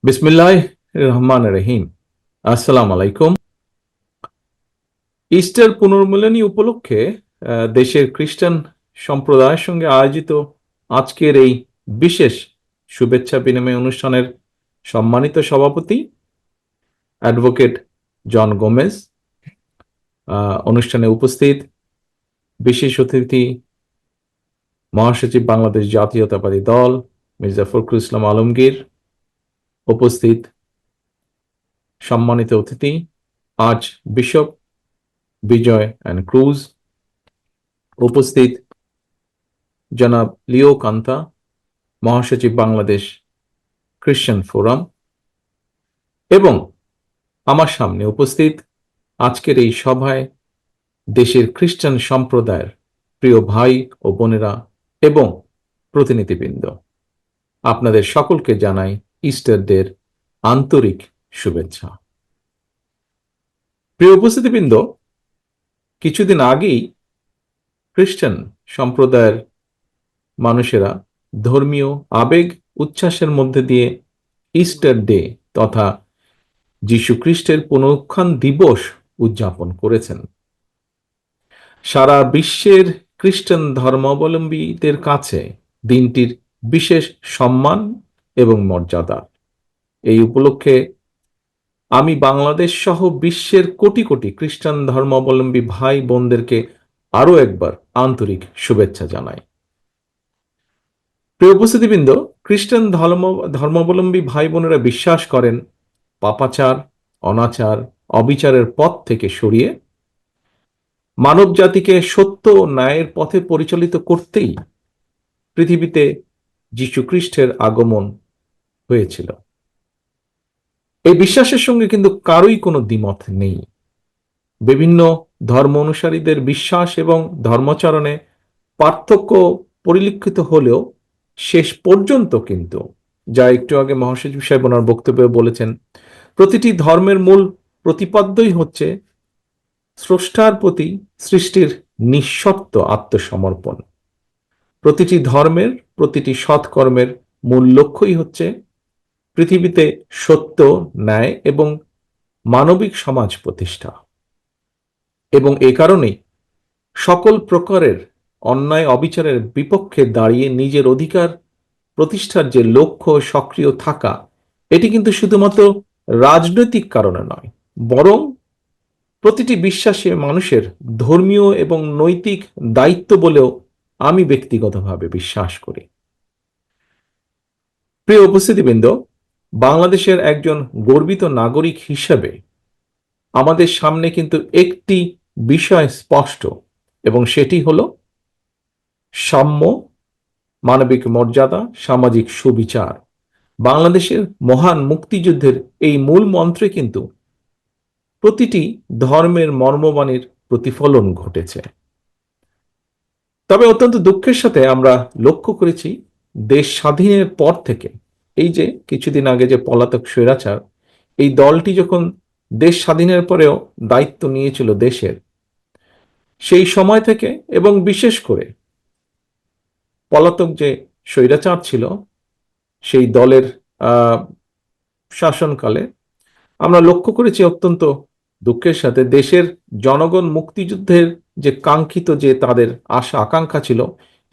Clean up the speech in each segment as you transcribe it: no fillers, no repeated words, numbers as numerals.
বিসমিল্লাহ রহমান রহিম। আসসালামু আলাইকুম। ইস্টার পুনর্মিলনী উপলক্ষে দেশের খ্রিস্টান সম্প্রদায়ের সঙ্গে আয়োজিত আজকের এই বিশেষ শুভেচ্ছা বিনিময় অনুষ্ঠানের সম্মানিত সভাপতি অ্যাডভোকেট জন গোমেজ, অনুষ্ঠানে উপস্থিত বিশেষ অতিথি মহাসচিব বাংলাদেশ জাতীয়তাবাদী দল মির্জা ফখরুল ইসলাম আলমগীর, উপস্থিত সম্মানিত অতিথি archbishop Bijoy and Cruz, উপস্থিত জনাব লিও কান্তা, মহাসচিব বাংলাদেশ খ্রিস্টান ফোরাম, এবং আমার সামনে উপস্থিত আজকের এই সভায় দেশের খ্রিস্টান সম্প্রদায়ের প্রিয় ভাই ও বোনেরা এবং প্রতিনিধিবৃন্দ, আপনাদের সকলকে জানাই ইস্টার ডের আন্তরিক শুভেচ্ছা। প্রিয় উপস্থিতিবৃন্দ, কিছুদিন আগেই খ্রিস্টান সম্প্রদায়ের মানুষেরা ধর্মীয় আবেগ উচ্ছ্বাসের মধ্যে দিয়ে ইস্টার ডে তথা যীশু খ্রিস্টের পুনরুত্থান দিবস উদযাপন করেছেন। সারা বিশ্বের খ্রিস্টান ধর্মাবলম্বীদের কাছে দিনটির বিশেষ সম্মান এবং মর্যাদা। এই উপলক্ষে আমি বাংলাদেশ সহ বিশ্বের কোটি কোটি খ্রিস্টান ধর্মাবলম্বী ভাই বোনদেরকে আরো একবার আন্তরিক শুভেচ্ছা জানাই। প্রিয় উপস্থিতিবৃন্দ, খ্রিস্টান ধর্মাবলম্বী ভাই বোনেরা বিশ্বাস করেন পাপাচার, অনাচার, অবিচারের পথ থেকে সরিয়ে মানব জাতিকে সত্য ও ন্যায়ের পথে পরিচালিত করতেই পৃথিবীতে যীশু খ্রিস্টের আগমন হয়েছিল। এই বিশ্বাসের সঙ্গে কিন্তু কারোই কোনো দ্বিমত নেই। বিভিন্ন ধর্ম অনুসারীদের বিশ্বাস এবং ধর্মাচরণে পার্থক্য পরিলক্ষিত হলেও শেষ পর্যন্ত কিন্তু, যা একটু আগে মহাসচিব সাহেব ওনার বক্তব্যে বলেছেন, প্রতিটি ধর্মের মূল প্রতিপাদ্যই হচ্ছে স্রষ্টার প্রতি সৃষ্টির নিঃশর্ত আত্মসমর্পণ। প্রতিটি ধর্মের প্রতিটি সৎকর্মের মূল লক্ষ্যই হচ্ছে পৃথিবীতে সত্য, ন্যায় এবং মানবিক সমাজ প্রতিষ্ঠা। এবং এ কারণেই সকল প্রকারের অন্যায় অবিচারের বিপক্ষে দাঁড়িয়ে নিজের অধিকার প্রতিষ্ঠার যে লক্ষ্য সক্রিয় থাকা, এটি কিন্তু শুধুমাত্র রাজনৈতিক কারণে নয়, বরং প্রতিটি বিশ্বাসী মানুষের ধর্মীয় এবং নৈতিক দায়িত্ব বলেও আমি ব্যক্তিগতভাবে বিশ্বাস করি। প্রিয় উপস্থিতিবৃন্দ, বাংলাদেশের একজন গর্বিত নাগরিক হিসেবে আমাদের সামনে কিন্তু একটি বিষয় স্পষ্ট, এবং সেটি হলো সাম্য, মানবিক মর্যাদা, সামাজিক সুবিচার। বাংলাদেশের মহান মুক্তিযুদ্ধের এই মূল মন্ত্রে কিন্তু প্রতিটি ধর্মের মর্মবাণীর প্রতিফলন ঘটেছে। তবে অত্যন্ত দুঃখের সাথে আমরা লক্ষ্য করেছি, দেশ স্বাধীনের পর থেকে এই যে কিছুদিন আগে যে পলাতক স্বৈরাচার, এই দলটি যখন দেশ স্বাধীনের পরেও দায়িত্ব নিয়েছিল দেশের, সেই সময় থেকে এবং বিশেষ করে পলাতক যে স্বৈরাচার ছিল সেই দলের শাসনকালে আমরা লক্ষ্য করেছি অত্যন্ত দুঃখের সাথে দেশের জনগণ মুক্তিযুদ্ধের যে কাঙ্ক্ষিত যে তাদের আশা আকাঙ্ক্ষা ছিল,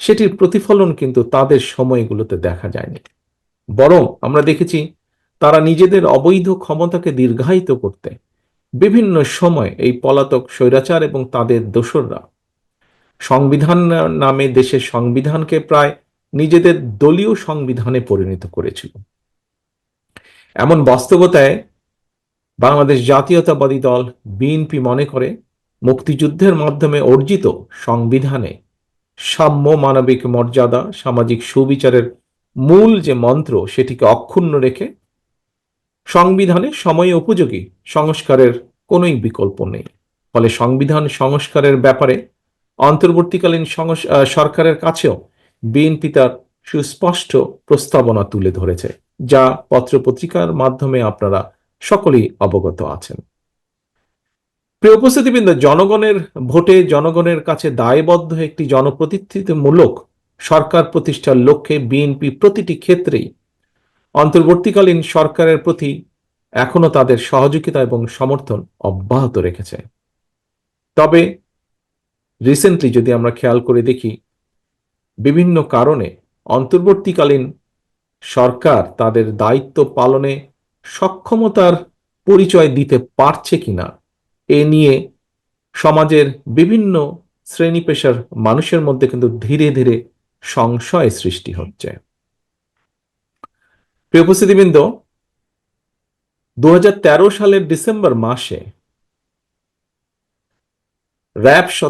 সেটির প্রতিফলন কিন্তু তাদের সময়গুলোতে দেখা যায়নি। বরং আমরা দেখেছি তারা নিজেদের অবৈধ ক্ষমতাকে দীর্ঘায়িত করতে বিভিন্ন সময় এই পলাতক স্বৈরাচার এবং তাদের দোসররা সংবিধান নামে দেশের সংবিধানকে প্রায় নিজেদের দলীয় সংবিধানে পরিণত করেছিল। এমন বাস্তবতায় বাংলাদেশ জাতীয়তাবাদী দল বিএনপি মনে করে মুক্তিযুদ্ধের মাধ্যমে অর্জিত সংবিধানে সাম্য, মানবিক মর্যাদা, সামাজিক সুবিচারের মূল যে মন্ত্র, সেটিকে অক্ষুণ্ণ রেখে সংবিধানে সময় উপযোগী সংস্কারের কোনোই বিকল্প নেই। ফলে সংবিধান সংস্কারের ব্যাপারে অন্তর্বর্তীকালীন সরকারের কাছেও বিএনপি তার সুস্পষ্ট প্রস্তাবনা তুলে ধরেছে, যা পত্রপত্রিকার মাধ্যমে আপনারা সকলেই অবগত আছেন। প্রিয় উপস্থিতিবৃন্দ, জনগণের ভোটে জনগণের কাছে দায়বদ্ধ একটি জনপ্রতিনিধিত্বমূলক সরকার প্রতিষ্ঠার লক্ষ্যে বিএনপি প্রতিটি ক্ষেত্রেই অন্তর্বর্তীকালীন সরকারের প্রতি এখনো তাদের সহযোগিতা এবং সমর্থন অব্যাহত রেখেছে। তবে রিসেন্টলি যদি আমরা খেয়াল করে দেখি, বিভিন্ন কারণে অন্তর্বর্তীকালীন সরকার তাদের দায়িত্ব পালনে সক্ষমতার পরিচয় দিতে পারছে কিনা এ নিয়ে সমাজের বিভিন্ন শ্রেণী পেশার মানুষের মধ্যে কিন্তু ধীরে ধীরে সংশয় সৃষ্টি হচ্ছে। প্রিয় উপস্থিতিবৃন্দ, 2013 সালের ডিসেম্বর মাসে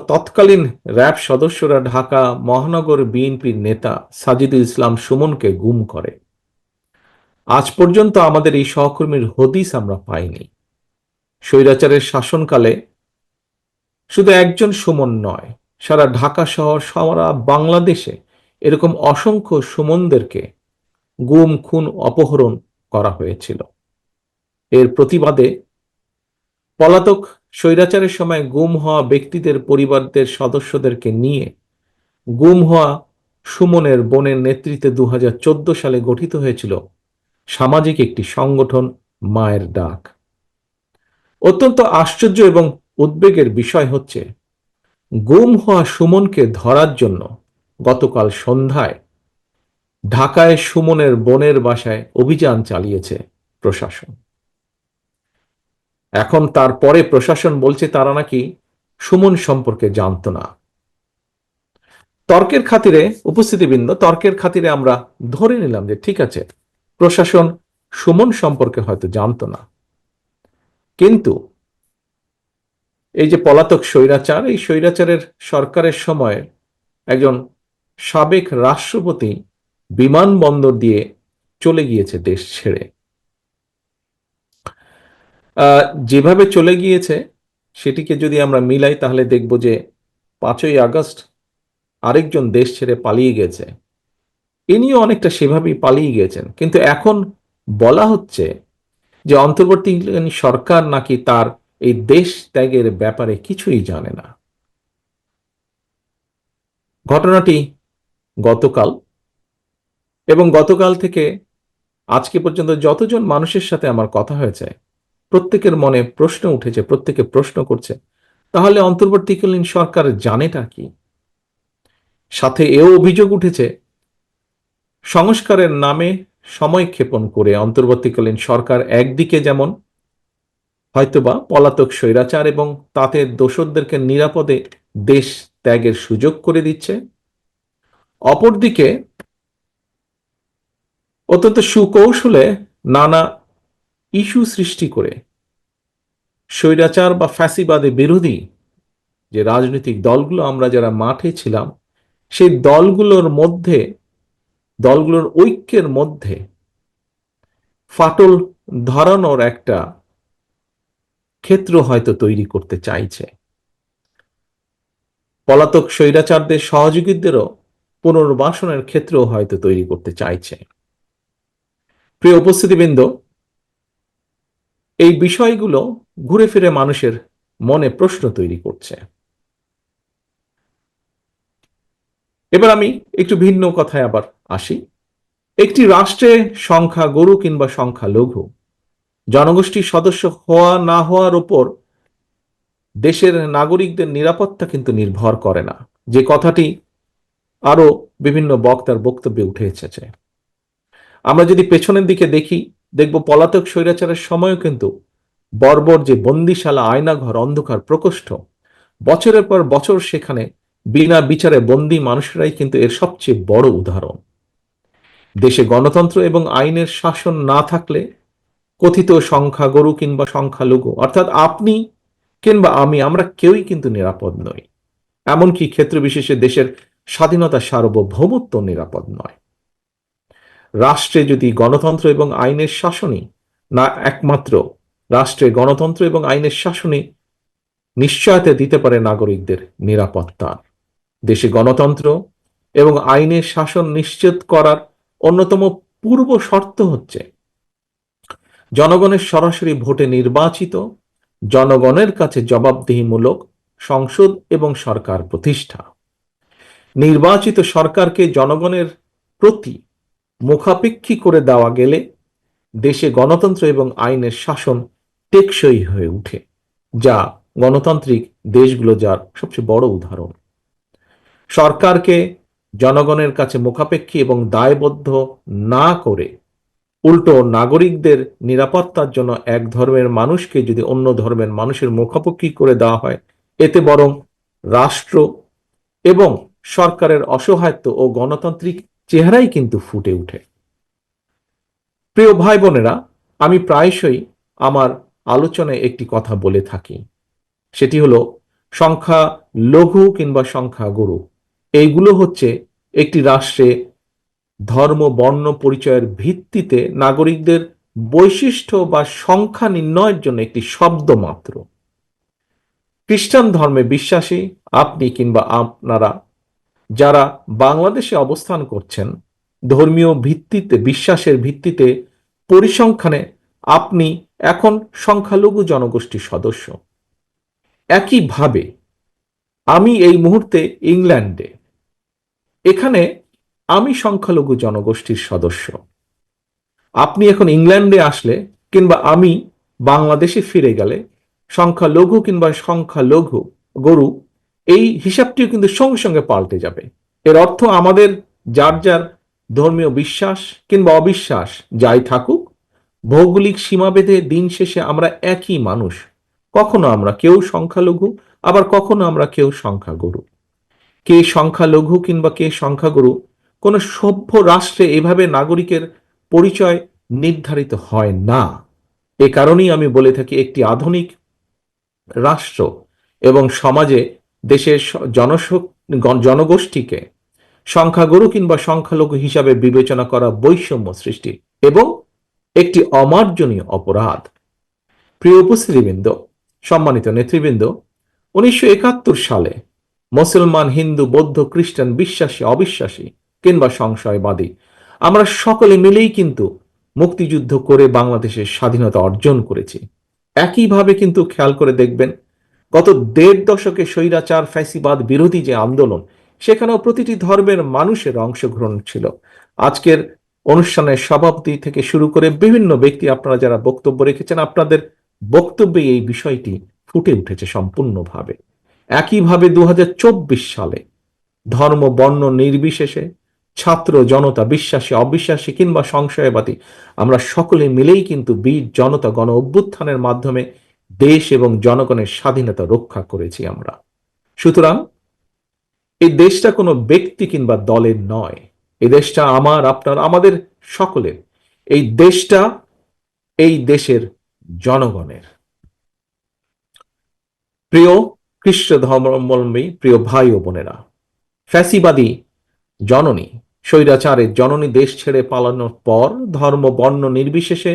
তৎকালীন র্যাব সদস্যরা ঢাকা মহানগর বিএনপির নেতা সাজিদুল ইসলাম সুমনকে গুম করে। আজ পর্যন্ত আমাদের এই সহকর্মীর হদিস আমরা পাইনি। স্বৈরাচারের শাসনকালে শুধু একজন সুমন নয়, সারা ঢাকা শহর, সারা বাংলাদেশে এরকম অসংখ্য সুমনদেরকে গুম, খুন, অপহরণ করা হয়েছিল। এর প্রতিবাদে পলাতক স্বৈরাচারের সময় গুম হওয়া ব্যক্তিদের পরিবারদের সদস্যদেরকে নিয়ে গুম হওয়া সুমনের বোনের নেতৃত্বে 2014 সালে গঠিত হয়েছিল সামাজিক একটি সংগঠন মায়ের ডাক। অত্যন্ত আশ্চর্য এবং উদ্বেগের বিষয় হচ্ছে, গুম হওয়া সুমনকে ধরার জন্য গতকাল সন্ধ্যায় ঢাকায় সুমনের বোনের বাসায় অভিযান চালিয়েছে প্রশাসন। এখন তারপরে প্রশাসন বলছে তারা নাকি সুমন সম্পর্কে জানতো না। তর্কের খাতিরে, উপস্থিতিবৃন্দ, তর্কের খাতিরে আমরা ধরে নিলাম যে ঠিক আছে, প্রশাসন সুমন সম্পর্কে হয়তো জানতো না, কিন্তু এই যে পলাতক স্বৈরাচার, এই স্বৈরাচারের সরকারের সময় একজন সাবেক রাষ্ট্রপতি বিমানবন্দর দিয়ে চলে গিয়েছে দেশ ছেড়ে। যেভাবে চলে গিয়েছে সেটিকে যদি আমরা মিলাই তাহলে দেখব যে 5ই আগস্ট আরেকজন দেশ ছেড়ে পালিয়ে গেছে, ইনিও অনেকটা সেভাবেই পালিয়ে গেছেন। কিন্তু এখন বলা হচ্ছে যে অন্তর্বর্তীকালীন সরকার নাকি তার এই দেশ ত্যাগের ব্যাপারে কিছুই জানে না। ঘটনাটি গতকাল, এবং গতকাল থেকে আজকে পর্যন্ত যতজন মানুষের সাথে আমার কথা হয়েছে, প্রত্যেকের মনে প্রশ্ন উঠেছে, প্রত্যেকে প্রশ্ন করছে তাহলে অন্তর্বর্তীকালীন সরকার জানেটা কি। সাথে এও অভিযোগ উঠেছে, সংস্কারের নামে সময় ক্ষেপণ করে অন্তর্বর্তীকালীন সরকার একদিকে যেমন হয়তোবা পলাতক স্বৈরাচার এবং তাতে দোসরদেরকে নিরাপদে দেশ ত্যাগের সুযোগ করে দিচ্ছে, অপরদিকে অত্যন্ত সুকৌশলে নানা ইস্যু সৃষ্টি করে স্বৈরাচার বা ফ্যাসিবাদে বিরোধী যে রাজনৈতিক দলগুলো আমরা যারা মাঠে ছিলাম, সেই দলগুলোর ঐক্যের মধ্যে ফাটল ধরানোর একটা ক্ষেত্র হয়তো তৈরি করতে চাইছে। পলাতক স্বৈরাচারদের সহযোগীদেরও পুনর্বাসনের ক্ষেত্র হয়তো তৈরি করতে চাইছে। প্রিয় উপস্থিতিবৃন্দ, এই বিষয়গুলো ঘুরে ফিরে মানুষের মনে প্রশ্ন তৈরি করছে। এবার আমি একটু ভিন্ন কথায় আবার আসি। একটি রাষ্ট্রে সংখ্যা গরু কিংবা সংখ্যা লঘু, জনগোষ্ঠীর সদস্য হওয়া না হওয়ার উপর দেশের নাগরিকদের নিরাপত্তা কিন্তু নির্ভর করে না, যে কথাটি আরো বিভিন্ন বক্তার বক্তব্যে উঠে এসেছে। আমরা যদি পেছনের দিকে দেখি, দেখব পলাতক স্বৈরাচারের সময়ও কিন্তু বর্বর যে বন্দিশালা, আয়নাঘর, অন্ধকার প্রকোষ্ঠ, বছরের পর বছর সেখানে বিনা বিচারে বন্দী মানুষেরাই কিন্তু এর সবচেয়ে বড় উদাহরণ। দেশে গণতন্ত্র এবং আইনের শাসন না থাকলে কথিত সংখ্যাগরু কিংবা সংখ্যালঘু, অর্থাৎ আপনি কিংবা আমরা কেউই কিন্তু নিরাপদ নই। এমনকি ক্ষেত্র বিশেষে দেশের স্বাধীনতা, সার্বভৌমত্ব নিরাপদ নয়। রাষ্ট্রে যদি গণতন্ত্র এবং আইনের শাসনই না, একমাত্র রাষ্ট্রে গণতন্ত্র এবং আইনের শাসনই নিশ্চয়তা দিতে পারে নাগরিকদের নিরাপত্তা। দেশে গণতন্ত্র এবং আইনের শাসন নিশ্চিত করার অন্যতম পূর্ব শর্ত হচ্ছে জনগণের সরাসরি ভোটে নির্বাচিত, জনগণের কাছে জবাবদিহিমূলক সংসদ এবং সরকার প্রতিষ্ঠা। নির্বাচিত সরকারকে জনগণের প্রতি মুখাপেক্ষী করে দেওয়া গেলে দেশে গণতন্ত্র এবং আইনের শাসন টেকসই হয়ে ওঠে, যা গণতান্ত্রিক দেশগুলো যার সবচেয়ে বড় উদাহরণ। সরকারকে জনগণের কাছে মুখাপেক্ষী এবং দায়বদ্ধ না করে উল্টো নাগরিকদের নিরাপত্তার জন্য এক ধর্মের মানুষকে যদি অন্য ধর্মের মানুষের মুখাপেক্ষী করে দেওয়া হয়, এতে বরং রাষ্ট্র এবং সরকারের অসহায়ত্ব ও গণতান্ত্রিক চেহারাই কিন্তু ফুটে ওঠে। প্রিয় ভাই বোনেরা, আমি প্রায়শই আমার আলোচনায় একটি কথা বলে থাকি, সেটি হলো সংখ্যা লঘু কিংবা সংখ্যা গুরু, এইগুলো হচ্ছে একটি রাষ্ট্রে ধর্ম বর্ণ পরিচয়ের ভিত্তিতে নাগরিকদের বৈশিষ্ট্য বা সংখ্যা নির্ণয়ের জন্য একটি শব্দ মাত্র। খ্রিস্টান ধর্মে বিশ্বাসী আপনি কিংবা আপনারা যারা বাংলাদেশে অবস্থান করছেন, ধর্মীয় ভিত্তিতে বিশ্বাসের ভিত্তিতে পরিসংখ্যানে আপনি এখন সংখ্যালঘু জনগোষ্ঠীর সদস্য। একইভাবে আমি এই মুহূর্তে ইংল্যান্ডে, এখানে আমি সংখ্যালঘু জনগোষ্ঠীর সদস্য। আপনি এখন ইংল্যান্ডে আসলে কিংবা আমি বাংলাদেশে ফিরে গেলে সংখ্যালঘু কিংবা সংখ্যালঘু গরু, এই হিসাবটিও কিন্তু সঙ্গে সঙ্গে পাল্টে যাবে। এর অর্থ আমাদের যার যার ধর্মীয় বিশ্বাস কিংবা অবিশ্বাস যাই থাকুক, ভৌগোলিক সীমাভেদে দিন শেষে আমরা একই মানুষ। কখনো আমরা কেউ সংখ্যালঘু, আবার কখনো আমরা কেউ সংখ্যাগুরু। কে সংখ্যালঘু কিংবা কে সংখ্যাগুরু কোনো সভ্য রাষ্ট্রে এভাবে নাগরিকের পরিচয় নির্ধারিত হয় না। এ কারণেই আমি বলে থাকি, একটি আধুনিক রাষ্ট্র এবং সমাজে দেশের জনগোষ্ঠীকে সংখ্যাগুরু কিংবা সংখ্যালঘু হিসাবে বিবেচনা করা বৈষম্য সৃষ্টি এবং একটি অমার্জনীয় অপরাধ। প্রিয় উপস্থিতিবৃন্দ, সম্মানিত নেতৃবৃন্দ, 1971 সালে মুসলমান, হিন্দু, বৌদ্ধ, খ্রিস্টান, বিশ্বাসী, অবিশ্বাসী কিংবা সংশয়বাদী আমরা সকলে মিলেই কিন্তু মুক্তিযুদ্ধ করে বাংলাদেশের স্বাধীনতা অর্জন করেছি। একইভাবে কিন্তু খেয়াল করে দেখবেন, গত 1.5 দশকে স্বৈরাচার ফ্যাসিবাদ বিরোধী যে আন্দোলন, সেখানেও প্রতিটি ধর্মের মানুষের অংশগ্রহণ ছিল। আজকের অনুষ্ঠানের সভাপতি থেকে শুরু করে বিভিন্ন ব্যক্তি আপনারা যারা বক্তব্য রেখেছেন, আপনাদের বক্তব্যে এই বিষয়টি ফুটে উঠেছে সম্পূর্ণভাবে। একইভাবে 2024 সালে ধর্ম বর্ণ নির্বিশেষে ছাত্র জনতা, বিশ্বাসী অবিশ্বাসী কিংবা সংশয়বাদী, আমরা সকলে মিলেই কিন্তু বীর জনতা গণ অভ্যুত্থানের মাধ্যমে দেশ এবং জনগণের স্বাধীনতা রক্ষা করেছি আমরা। সুতরাং এই দেশটা কোনো ব্যক্তি কিংবা দলের নয়, এই দেশটা আমার, আপনার, আমাদের সকলের। এই দেশটা এই দেশের জনগণের। প্রিয় খ্রিস্ট ধর্মাবলম্বী প্রিয় ভাই ও বোনেরা, ফ্যাসিবাদী জননী, স্বৈরাচারের জননী দেশ ছেড়ে পালানোর পর ধর্ম বর্ণ নির্বিশেষে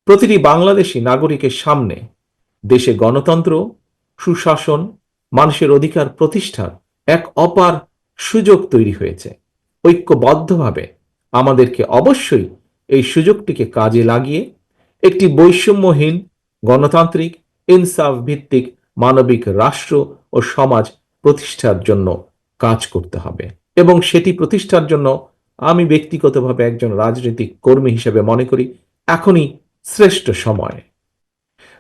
প্রতিটি বাংলাদেশী নাগরিকের সামনে দেশে গণতন্ত্র, সুশাসন, মানুষের অধিকার প্রতিষ্ঠার এক অপার সুযোগ তৈরি হয়েছে। ঐক্যবদ্ধভাবে আমাদেরকে অবশ্যই এই সুযোগটিকে কাজে লাগিয়ে একটি বৈষম্যহীন, গণতান্ত্রিক, ইনসাফ ভিত্তিক মানবিক রাষ্ট্র ও সমাজ প্রতিষ্ঠার জন্য কাজ করতে হবে। এবং সেটি প্রতিষ্ঠার জন্য আমি ব্যক্তিগতভাবে একজন রাজনৈতিক কর্মী হিসেবে মনে করি এখনই শ্রেষ্ঠ সময়।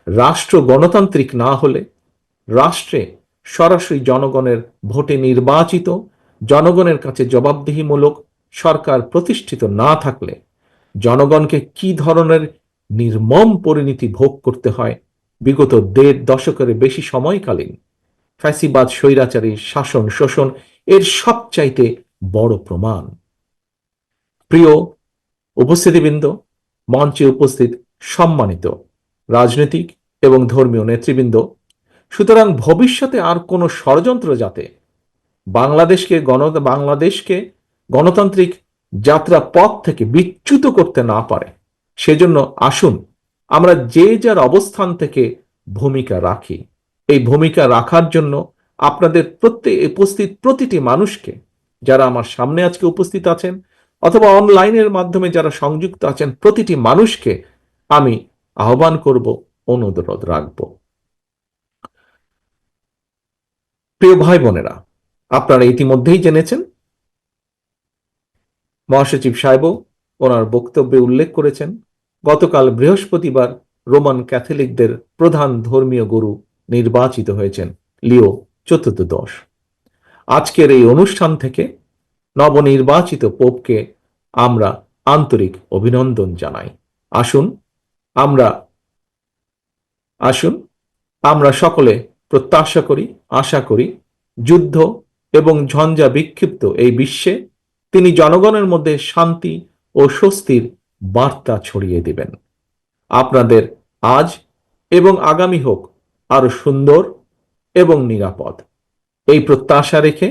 রাষ্ট্র গণতান্ত্রিক না হলে, রাষ্ট্রে সরাসরি জনগণের ভোটে নির্বাচিত, জনগণের কাছে জবাবদিহিমূলক সরকার প্রতিষ্ঠিত না থাকলে জনগণকে কি ধরনের নির্মম পরিণতি ভোগ করতে হয় বিগত 1.5 দশকের বেশি সময়কালীন ফ্যাসিবাদ স্বৈরাচারী শাসন শোষণ এর সবচাইতে বড় প্রমাণ। প্রিয় উপস্থিতিবৃন্দ, মঞ্চে উপস্থিত সম্মানিত রাজনৈতিক এবং ধর্মীয় নেতৃবৃন্দ, সুতরাং ভবিষ্যতে আর কোনো ষড়যন্ত্র যাতে বাংলাদেশকে গণতান্ত্রিক যাত্রা পথ থেকে বিচ্যুত করতে না পারে, সেজন্য আসুন আমরা যে যার অবস্থান থেকে ভূমিকা রাখি। এই ভূমিকা রাখার জন্য আপনাদের উপস্থিত প্রতিটি মানুষকে, যারা আমার সামনে আজকে উপস্থিত আছেন অথবা অনলাইনের মাধ্যমে যারা সংযুক্ত আছেন, প্রতিটি মানুষকে আমি আহ্বান করব, অনুরোধ রাখব। প্রিয় ভাই বোনেরা, আপনারা ইতিমধ্যেই জেনেছেন মহাসচিব সাহেবও ওনার বক্তব্যে উল্লেখ করেছেন, গতকাল বৃহস্পতিবার রোমান ক্যাথলিকদের প্রধান ধর্মীয় গুরু নির্বাচিত হয়েছেন লিও চতুর্দশ। আজকের এই অনুষ্ঠান থেকে নবনির্বাচিত পোপকে আমরা আন্তরিক অভিনন্দন জানাই। আসুন আমরা আসুন আমরা সকলে প্রত্যাশা করি, আশা করি, যুদ্ধ এবং ঝঞ্ঝা বিক্ষিপ্ত এই বিশ্বে তিনি জনগণের মধ্যে শান্তি ও স্বস্তির বার্তা ছড়িয়ে দিবেন। আপনাদের আজ এবং আগামী হোক আরো সুন্দর এবং নিরাপদ, এই প্রত্যাশা রেখে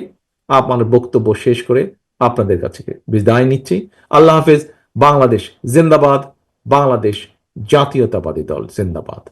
আমার বক্তব্য শেষ করে আপনাদের কাছে বিদায় নিচ্ছি। আল্লাহ হাফেজ। বাংলাদেশ জিন্দাবাদ। বাংলাদেশ জাতীয়তাবাদী দল জিন্দাবাদ।